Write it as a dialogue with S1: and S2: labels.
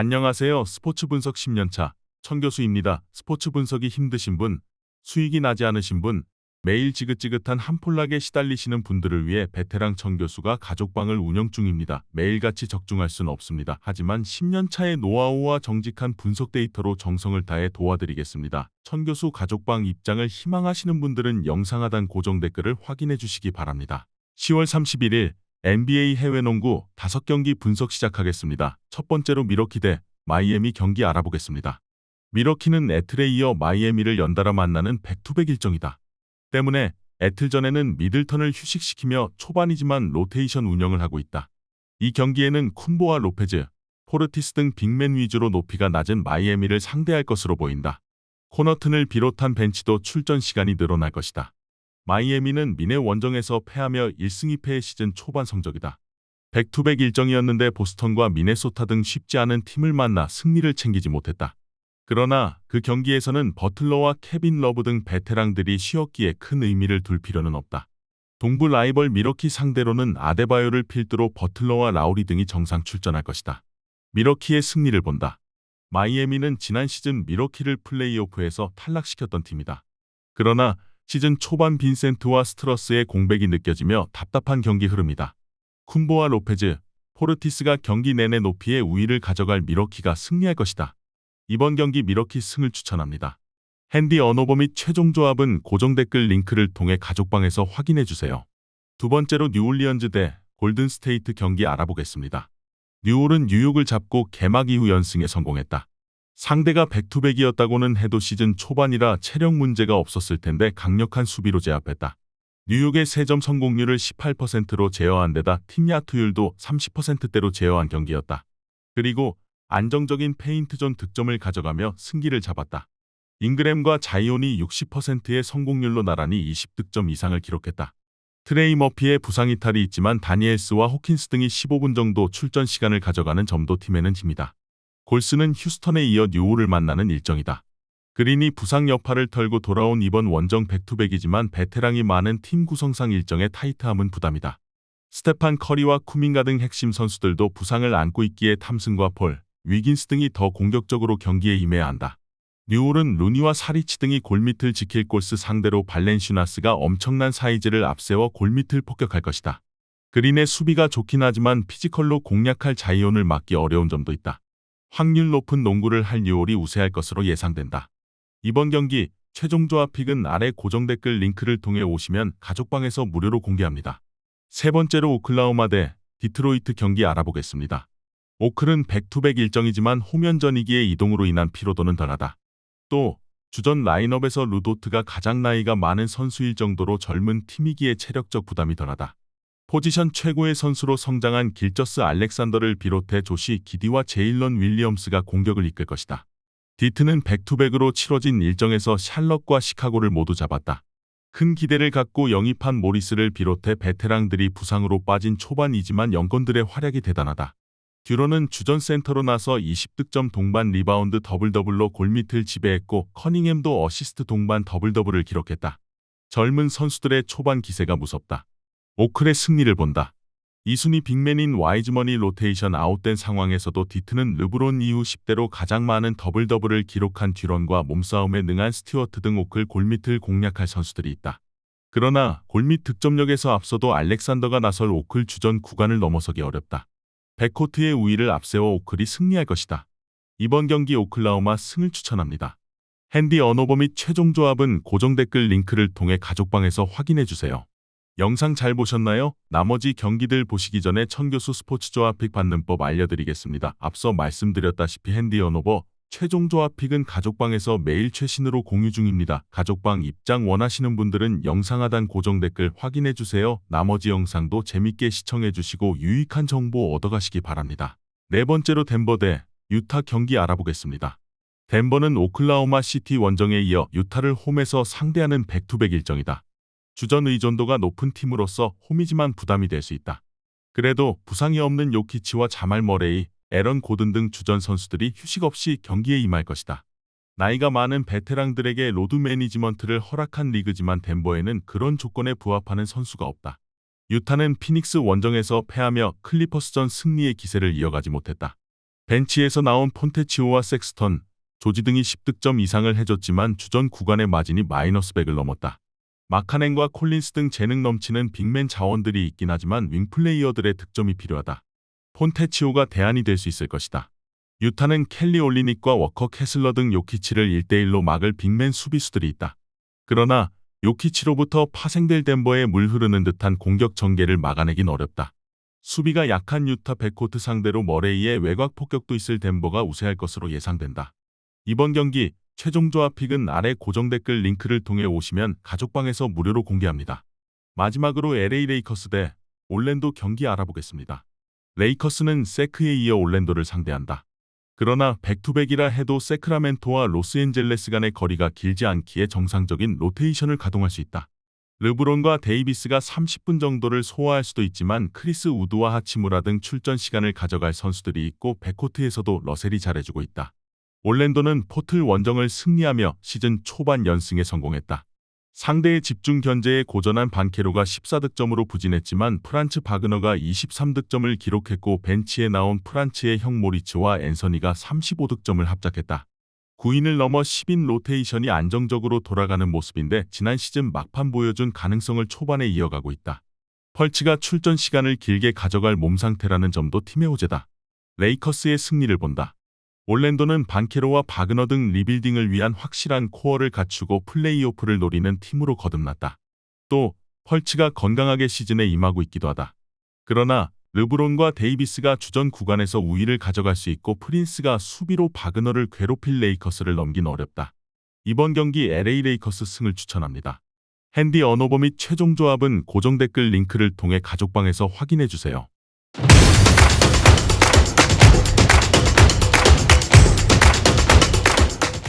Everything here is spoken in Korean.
S1: 안녕하세요. 스포츠 분석 10년차 천교수입니다. 스포츠 분석이 힘드신 분, 수익이 나지 않으신 분, 매일 지긋지긋한 한폴락에 시달리시는 분들을 위해 베테랑 천교수가 가족방을 운영 중입니다. 매일같이 적중할 수는 없습니다. 하지만 10년차의 노하우와 정직한 분석 데이터로 정성을 다해 도와드리겠습니다. 천교수 가족방 입장을 희망하시는 분들은 영상 하단 고정 댓글을 확인해 주시기 바랍니다. 10월 31일 NBA 해외농구 5경기 분석 시작하겠습니다. 첫 번째로 미러키 대 마이애미 경기 알아보겠습니다. 미러키는 애틀에 이어 마이애미를 연달아 만나는 백투백 일정이다. 때문에 애틀전에는 미들턴을 휴식시키며 초반이지만 로테이션 운영을 하고 있다. 이 경기에는 쿤보와 로페즈, 포르티스 등 빅맨 위주로 높이가 낮은 마이애미를 상대할 것으로 보인다. 코너튼을 비롯한 벤치도 출전 시간이 늘어날 것이다. 마이애미는 미네 원정에서 패하며 1승 2패의 시즌 초반 성적이다. 백투백 일정이었는데 보스턴과 미네소타 등 쉽지 않은 팀을 만나 승리를 챙기지 못했다. 그러나 그 경기에서는 버틀러와 케빈 러브 등 베테랑들이 쉬었기에 큰 의미를 둘 필요는 없다. 동부 라이벌 미러키 상대로는 아데바요를 필두로 버틀러와 라우리 등이 정상 출전할 것이다. 미러키의 승리를 본다. 마이애미는 지난 시즌 미러키를 플레이오프에서 탈락시켰던 팀이다. 그러나 시즌 초반 빈센트와 스트러스의 공백이 느껴지며 답답한 경기 흐름이다. 쿤보와 로페즈, 포르티스가 경기 내내 높이의 우위를 가져갈 미러키가 승리할 것이다. 이번 경기 미러키 승을 추천합니다. 핸디 언오버 및 최종 조합은 고정 댓글 링크를 통해 가족방에서 확인해주세요. 두 번째로 뉴올리언즈 대 골든스테이트 경기 알아보겠습니다. 뉴올은 뉴욕을 잡고 개막 이후 연승에 성공했다. 상대가 백투백이었다고는 해도 시즌 초반이라 체력 문제가 없었을 텐데 강력한 수비로 제압했다. 뉴욕의 3점 성공률을 18%로 제어한 데다 팀 야투율도 30%대로 제어한 경기였다. 그리고 안정적인 페인트존 득점을 가져가며 승기를 잡았다. 잉그램과 자이온이 60%의 성공률로 나란히 20득점 이상을 기록했다. 트레이 머피의 부상 이탈이 있지만 다니엘스와 호킨스 등이 15분 정도 출전 시간을 가져가는 점도 팀에는 힘이다. 골스는 휴스턴에 이어 뉴올을 만나는 일정이다. 그린이 부상 여파를 털고 돌아온 이번 원정 백투백이지만 베테랑이 많은 팀 구성상 일정의 타이트함은 부담이다. 스테판 커리와 쿠민가 등 핵심 선수들도 부상을 안고 있기에 탐슨과 폴, 위긴스 등이 더 공격적으로 경기에 임해야 한다. 뉴올은 루니와 사리치 등이 골밑을 지킬 골스 상대로 발렌슈나스가 엄청난 사이즈를 앞세워 골밑을 폭격할 것이다. 그린의 수비가 좋긴 하지만 피지컬로 공략할 자이온을 막기 어려운 점도 있다. 확률 높은 농구를 할 뉴올이 우세할 것으로 예상된다. 이번 경기 최종 조합 픽은 아래 고정 댓글 링크를 통해 오시면 가족방에서 무료로 공개합니다. 세 번째로 오클라호마 대 디트로이트 경기 알아보겠습니다. 오클은 백투백 일정이지만 홈연전이기에 이동으로 인한 피로도는 덜하다. 또 주전 라인업에서 루도트가 가장 나이가 많은 선수일 정도로 젊은 팀이기에 체력적 부담이 덜하다. 포지션 최고의 선수로 성장한 길저스 알렉산더를 비롯해 조시 기디와 제일런 윌리엄스가 공격을 이끌 것이다. 디트는 백투백으로 치러진 일정에서 샬럿과 시카고를 모두 잡았다. 큰 기대를 갖고 영입한 모리스를 비롯해 베테랑들이 부상으로 빠진 초반이지만 영건들의 활약이 대단하다. 듀런은 주전 센터로 나서 20득점 동반 리바운드 더블더블로 골밑을 지배했고 커닝햄도 어시스트 동반 더블더블을 기록했다. 젊은 선수들의 초반 기세가 무섭다. 오클의 승리를 본다. 2순위 빅맨인 와이즈먼이 로테이션 아웃된 상황에서도 디트는 르브론 이후 10대로 가장 많은 더블더블을 기록한 듀런과 몸싸움에 능한 스튜어트 등 오클 골밑을 공략할 선수들이 있다. 그러나 골밑 득점력에서 앞서도 알렉산더가 나설 오클 주전 구간을 넘어서기 어렵다. 백코트의 우위를 앞세워 오클이 승리할 것이다. 이번 경기 오클라호마 승을 추천합니다. 핸디 언오버 및 최종 조합은 고정 댓글 링크를 통해 가족방에서 확인해주세요. 영상 잘 보셨나요? 나머지 경기들 보시기 전에 천교수 스포츠 조합 픽 받는 법 알려드리겠습니다. 앞서 말씀드렸다시피 핸디 언오버, 최종 조합 픽은 가족방에서 매일 최신으로 공유 중입니다. 가족방 입장 원하시는 분들은 영상 하단 고정 댓글 확인해주세요. 나머지 영상도 재밌게 시청해주시고 유익한 정보 얻어가시기 바랍니다. 네 번째로 덴버 대 유타 경기 알아보겠습니다. 덴버는 오클라호마 시티 원정에 이어 유타를 홈에서 상대하는 백투백 일정이다. 주전 의존도가 높은 팀으로서 홈이지만 부담이 될 수 있다. 그래도 부상이 없는 요키치와 자말 머레이, 에런 고든 등 주전 선수들이 휴식 없이 경기에 임할 것이다. 나이가 많은 베테랑들에게 로드 매니지먼트를 허락한 리그지만 덴버에는 그런 조건에 부합하는 선수가 없다. 유타는 피닉스 원정에서 패하며 클리퍼스전 승리의 기세를 이어가지 못했다. 벤치에서 나온 폰테치오와 섹스턴, 조지 등이 10득점 이상을 해줬지만 주전 구간의 마진이 마이너스 100을 넘었다. 마카넨과 콜린스 등 재능 넘치는 빅맨 자원들이 있긴 하지만 윙플레이어들의 득점이 필요하다. 폰테치오가 대안이 될 수 있을 것이다. 유타는 켈리 올리닉과 워커 캐슬러 등 요키치를 1대1로 막을 빅맨 수비수들이 있다. 그러나 요키치로부터 파생될 덴버의 물 흐르는 듯한 공격 전개를 막아내긴 어렵다. 수비가 약한 유타 백코트 상대로 머레이의 외곽 폭격도 있을 덴버가 우세할 것으로 예상된다. 이번 경기 최종 조합 픽은 아래 고정 댓글 링크를 통해 오시면 가족방에서 무료로 공개합니다. 마지막으로 LA 레이커스 대 올랜도 경기 알아보겠습니다. 레이커스는 세크에 이어 올랜도를 상대한다. 그러나 백투백이라 해도 세크라멘토와 로스앤젤레스 간의 거리가 길지 않기에 정상적인 로테이션을 가동할 수 있다. 르브론과 데이비스가 30분 정도를 소화할 수도 있지만 크리스 우드와 하치무라 등 출전 시간을 가져갈 선수들이 있고 백코트에서도 러셀이 잘해주고 있다. 올랜도는 포틀 원정을 승리하며 시즌 초반 연승에 성공했다. 상대의 집중 견제에 고전한 반케로가 14득점으로 부진했지만 프란츠 바그너가 23득점을 기록했고 벤치에 나온 프란츠의 형 모리츠와 앤서니가 35득점을 합작했다. 9인을 넘어 10인 로테이션이 안정적으로 돌아가는 모습인데 지난 시즌 막판 보여준 가능성을 초반에 이어가고 있다. 펄치가 출전 시간을 길게 가져갈 몸 상태라는 점도 팀의 호재다. 레이커스의 승리를 본다. 올랜도는 반케로와 바그너 등 리빌딩을 위한 확실한 코어를 갖추고 플레이오프를 노리는 팀으로 거듭났다. 또 펄치가 건강하게 시즌에 임하고 있기도 하다. 그러나 르브론과 데이비스가 주전 구간에서 우위를 가져갈 수 있고 프린스가 수비로 바그너를 괴롭힐 레이커스를 넘긴 어렵다. 이번 경기 LA 레이커스 승을 추천합니다. 핸디 언어버 및 최종 조합은 고정 댓글 링크를 통해 가족방에서 확인해주세요.